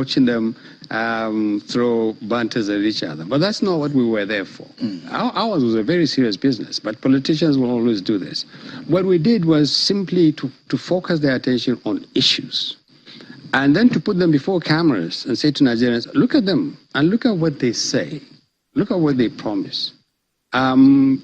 watching them throw banters at each other. But that's not what we were there for. Ours was a very serious business, but politicians will always do this. What we did was simply to focus their attention on issues. And then to put them before cameras and say to Nigerians, look at them and look at what they say. Look at what they promise. And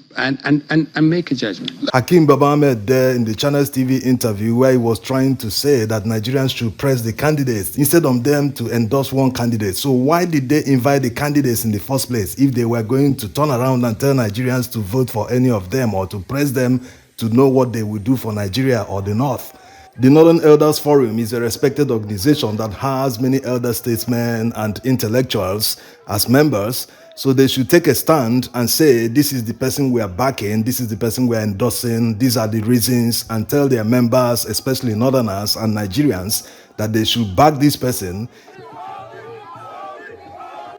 make a judgment. Hakeem Baba Ahmed there in the Channels TV interview where he was trying to say that Nigerians should press the candidates instead of them to endorse one candidate. So why did they invite the candidates in the first place if they were going to turn around and tell Nigerians to vote for any of them or to press them to know what they will do for Nigeria or the North? The Northern Elders Forum is a respected organization that has many elder statesmen and intellectuals as members. So they should take a stand and say, this is the person we are backing, this is the person we are endorsing, these are the reasons, and tell their members, especially Northerners and Nigerians, that they should back this person.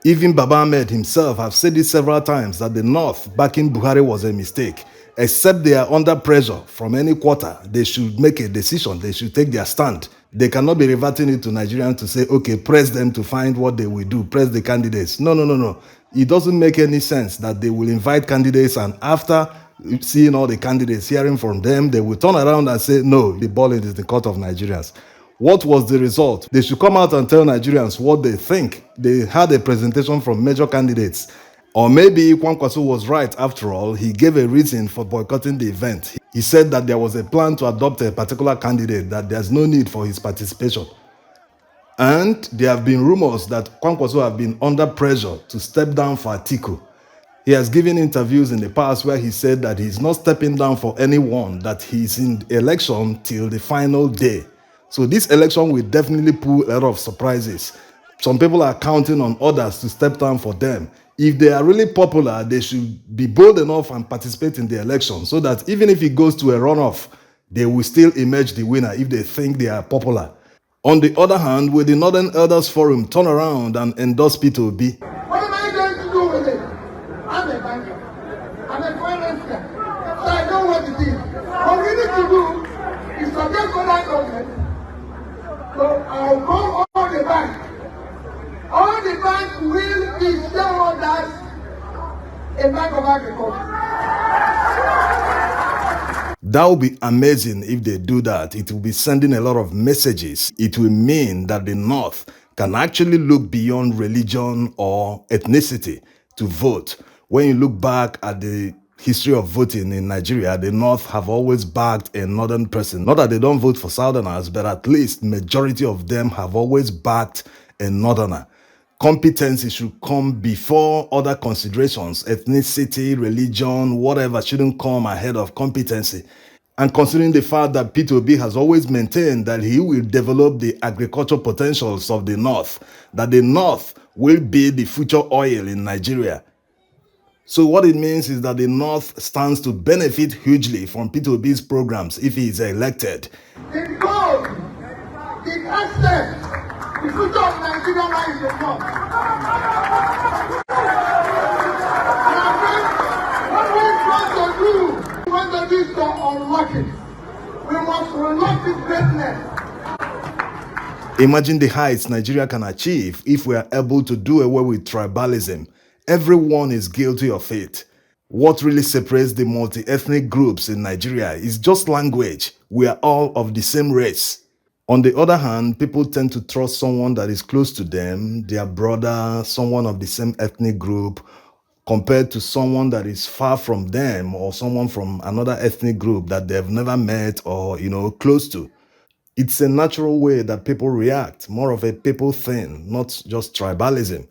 Even Baba Ahmed himself have said it several times that the North backing Buhari was a mistake. Except they are under pressure from any quarter, they should make a decision, they should take their stand. They cannot be reverting it to Nigerians to say, okay, press them to find what they will do, press the candidates. No. It doesn't make any sense that they will invite candidates and after seeing all the candidates, hearing from them, they will turn around and say, no, the ball is in the court of Nigerians. What was the result? They should come out and tell Nigerians what they think. They had a presentation from major candidates. Or maybe Kwankwaso was right after all. He gave a reason for boycotting the event. He said that there was a plan to adopt a particular candidate, that there's no need for his participation. And there have been rumors that Kwankwaso have been under pressure to step down for Atiku. He has given interviews in the past where he said that he's not stepping down for anyone, that he's in the election till the final day. So this election will definitely pull a lot of surprises. Some people are counting on others to step down for them. If they are really popular, they should be bold enough and participate in the election so that even if it goes to a runoff, they will still emerge the winner if they think they are popular. On the other hand, will the Northern Elders Forum turn around and endorse Peter Obi? What am I going to do with it? I'm a banker. I'm a financier. So I know what it is. What we need to do is forget other government. So I'll go on the bank. All the bank will be shareholders in Bank of Agriculture. That would be amazing if they do that. It will be sending a lot of messages. It will mean that the North can actually look beyond religion or ethnicity to vote. When you look back at the history of voting in Nigeria, the North have always backed a Northern person. Not that they don't vote for Southerners, but at least majority of them have always backed a Northerner. Competency should come before other considerations. Ethnicity, religion, whatever shouldn't come ahead of competency. And considering the fact that Peter Obi has always maintained that he will develop the agricultural potentials of the North, that the North will be the future oil in Nigeria. So what it means is that the North stands to benefit hugely from Peter Obi's programs if he is elected. The goal, the asset, the future of Nigeria lies in the North. And I think what we want to do to unlock it. We must unlock this greatness. Imagine the heights Nigeria can achieve if we are able to do away with tribalism. Everyone is guilty of it. What really separates the multi-ethnic groups in Nigeria is just language. We are all of the same race. On the other hand, people tend to trust someone that is close to them, their brother, someone of the same ethnic group, compared to someone that is far from them or someone from another ethnic group that they've never met or, close to. It's a natural way that people react, more of a people thing, not just tribalism.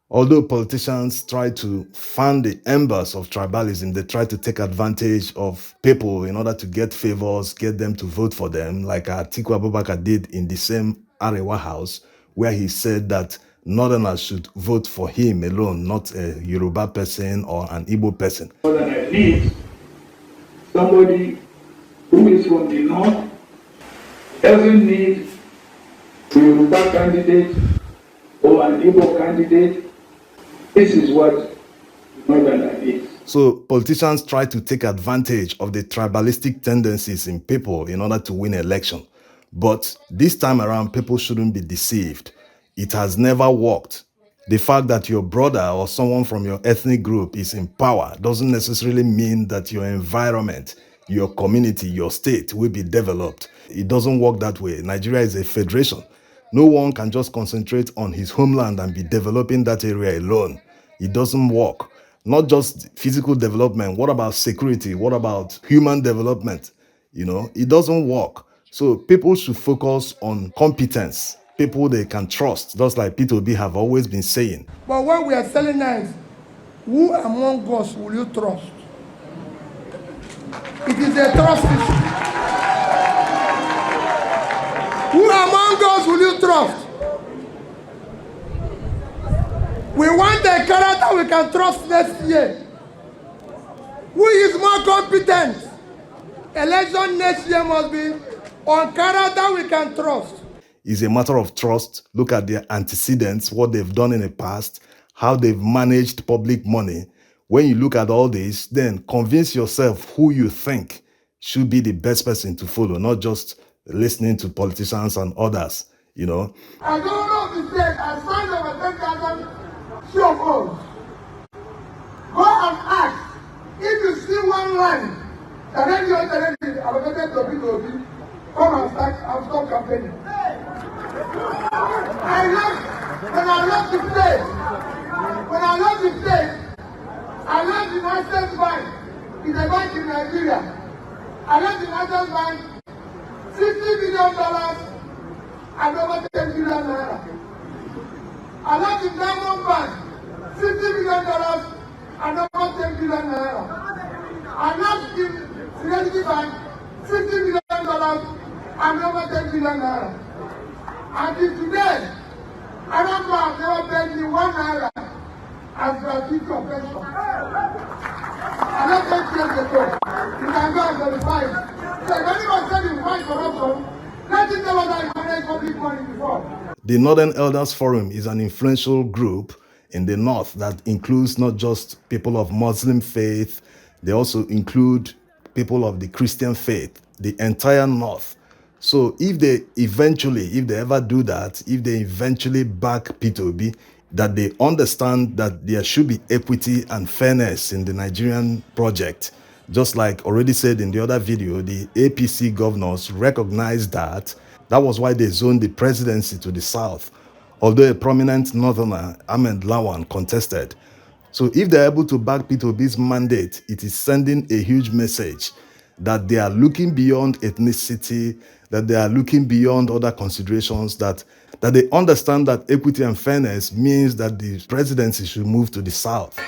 Although politicians try to fan the embers of tribalism, they try to take advantage of people in order to get favors, get them to vote for them, like Atiku Abubakar did in the same Arewa House, where he said that Northerners should vote for him alone, not a Yoruba person or an Igbo person. More than I need somebody who is from the North, doesn't need a Yoruba candidate or an Igbo candidate. This is what Northern is. So politicians try to take advantage of the tribalistic tendencies in people in order to win election. But this time around, people shouldn't be deceived. It has never worked. The fact that your brother or someone from your ethnic group is in power doesn't necessarily mean that your environment, your community, your state will be developed. It doesn't work that way. Nigeria is a federation. No one can just concentrate on his homeland and be developing that area alone. It doesn't work. Not just physical development. What about security? What about human development? It doesn't work. So people should focus on competence, people they can trust, just like P2B have always been saying. But when we are selling knives, who among us will you trust? It is a trust issue. Who among us will you trust? We want a character we can trust next year. Who is more competent? Election next year must be on character we can trust. It's a matter of trust. Look at their antecedents, what they've done in the past, how they've managed public money. When you look at all this, then convince yourself who you think should be the best person to follow, not just listening to politicians and others, I don't know if he said, I signed over 10,000 CFOs. Go and ask if you see one line that any other is allocated to P2B, come and start campaigning. When I left the place, I left the National Bank. It's a bank in Nigeria. I left the National Bank $60 billion and over 10 billion naira. I left the Diamond Bank $50 billion and over 10 billion naira. I left the Fidelity Bank $50 billion and over 10 billion naira. Until today, Arewa have never paid me 1 naira as gratuity of pension. I left 8 years ago. You can go and verify it. So if anyone said you fight corruption, let it know that you managed public money before. The Northern Elders Forum is an influential group in the North that includes not just people of Muslim faith, they also include people of the Christian faith, the entire North. So if they ever do that, if they eventually back P2B, that they understand that there should be equity and fairness in the Nigerian project. Just like already said in the other video, the APC governors recognized that. That was why they zoned the presidency to the south. Although a prominent northerner, Ahmed Lawan, contested. So if they're able to back P2B's mandate, it is sending a huge message that they are looking beyond ethnicity, that they are looking beyond other considerations, that they understand that equity and fairness means that the presidency should move to the south.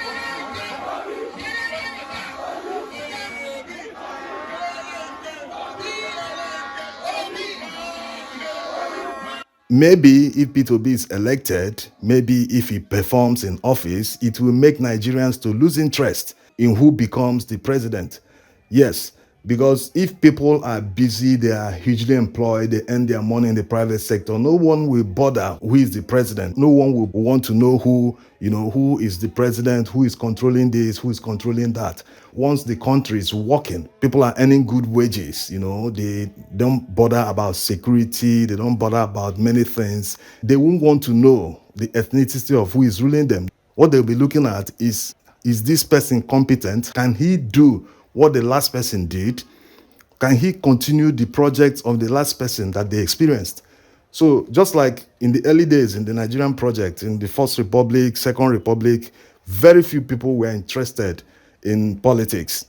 Maybe if P2B is elected, maybe if he performs in office, it will make Nigerians to lose interest in who becomes the president. Yes, because if people are busy, they are hugely employed, they earn their money in the private sector, no one will bother who is the president. No one will want to know who is the president, who is controlling this, who is controlling that. Once the country is working, people are earning good wages, they don't bother about security, they don't bother about many things. They won't want to know the ethnicity of who is ruling them. What they'll be looking at is this person competent? Can he do what the last person did? Can he continue the projects of the last person that they experienced? So just like in the early days in the Nigerian project, in the First Republic, Second Republic, very few people were interested in politics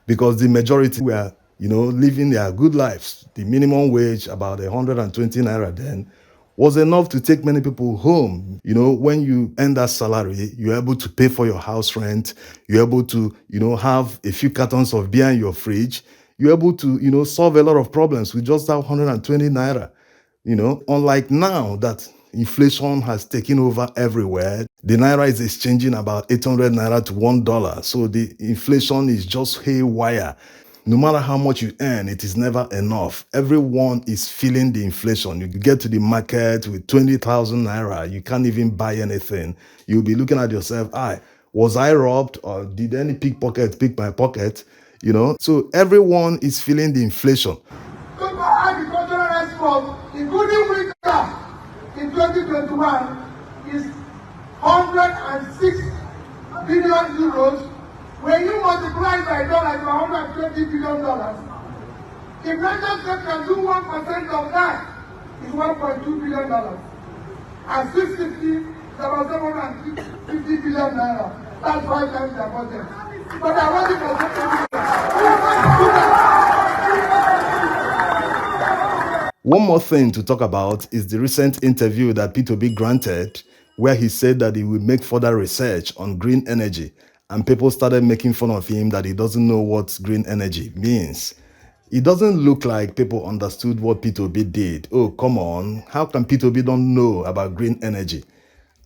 because the majority were, living their good lives. The minimum wage, about 120 naira then, was enough to take many people home. When you earn that salary, you're able to pay for your house rent. You're able to, have a few cartons of beer in your fridge. You're able to, solve a lot of problems with just that 120 naira. Unlike now that inflation has taken over everywhere, the naira is exchanging about 800 naira to $1. So the inflation is just haywire. No matter how much you earn, it is never enough. Everyone is feeling the inflation. You get to the market with 20,000 naira, you can't even buy anything. You'll be looking at yourself, was I robbed or did any pickpocket pick my pocket? So everyone is feeling the inflation. Agricultural export, including winter, in in 2021 is 106 billion euros. When you multiply by dollars, $120 billion. If United States can do 1% of that, it's $1.2 billion. And 650 is about 750 billion naira. That's 5 times their budget. But I want it for One more thing to talk about is the recent interview that P2B granted, where he said that he would make further research on green energy, and people started making fun of him that he doesn't know what green energy means. It doesn't look like people understood what P2B did. Oh, come on. How can P2B don't know about green energy?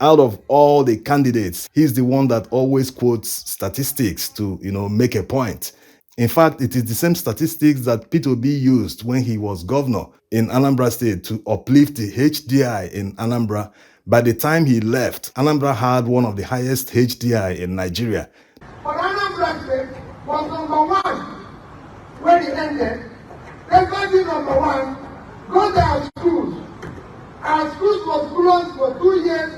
Out of all the candidates, he's the one that always quotes statistics to, make a point. In fact, it is the same statistics that P2B used when he was governor in Anambra State to uplift the HDI in Anambra. By the time he left, Anambra had one of the highest HDI in Nigeria. But Anambra State was number one when it ended. They got be number one, go to our schools. Our schools was closed for 2 years.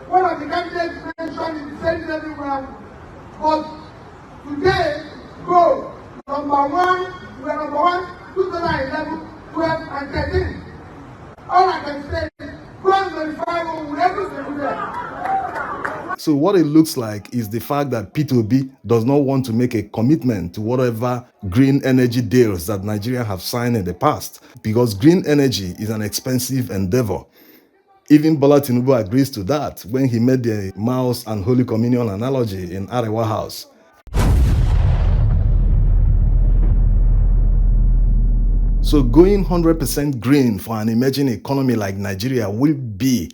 One of the candidates mentioned it, said it everywhere. But today, go number one, we are number one, 2011, 12, and 13. All I can say is, go and verify what we ever do there. So what it looks like is the fact that P2B does not want to make a commitment to whatever green energy deals that Nigeria have signed in the past, because green energy is an expensive endeavor. Even Bola Tinubu agrees to that when he made the mouse and Holy Communion analogy in Arewa House. So going 100% green for an emerging economy like Nigeria will be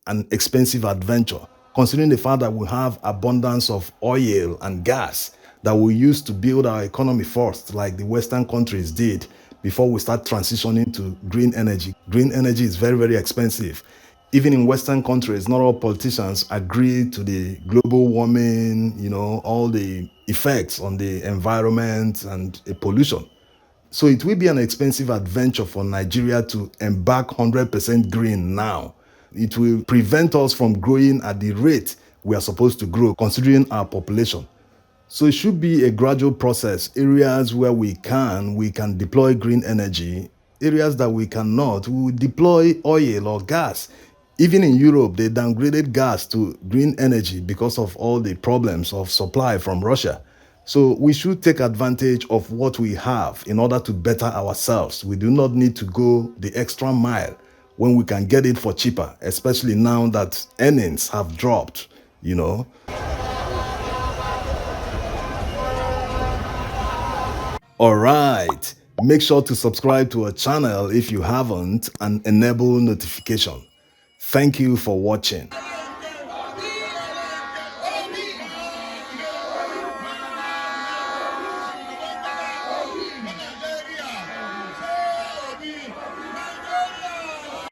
an expensive adventure, considering the fact that we have abundance of oil and gas that we use to build our economy first, like the Western countries did before we start transitioning to green energy. Green energy is very, very expensive. Even in Western countries, not all politicians agree to the global warming, all the effects on the environment and pollution. So it will be an expensive adventure for Nigeria to embark 100% green now. It will prevent us from growing at the rate we are supposed to grow, considering our population. So it should be a gradual process. Areas where we can deploy green energy. Areas that we cannot, we will deploy oil or gas. Even in Europe, they downgraded gas to green energy because of all the problems of supply from Russia. So we should take advantage of what we have in order to better ourselves. We do not need to go the extra mile when we can get it for cheaper, especially now that earnings have dropped, All right, make sure to subscribe to our channel if you haven't and enable notification. Thank you for watching.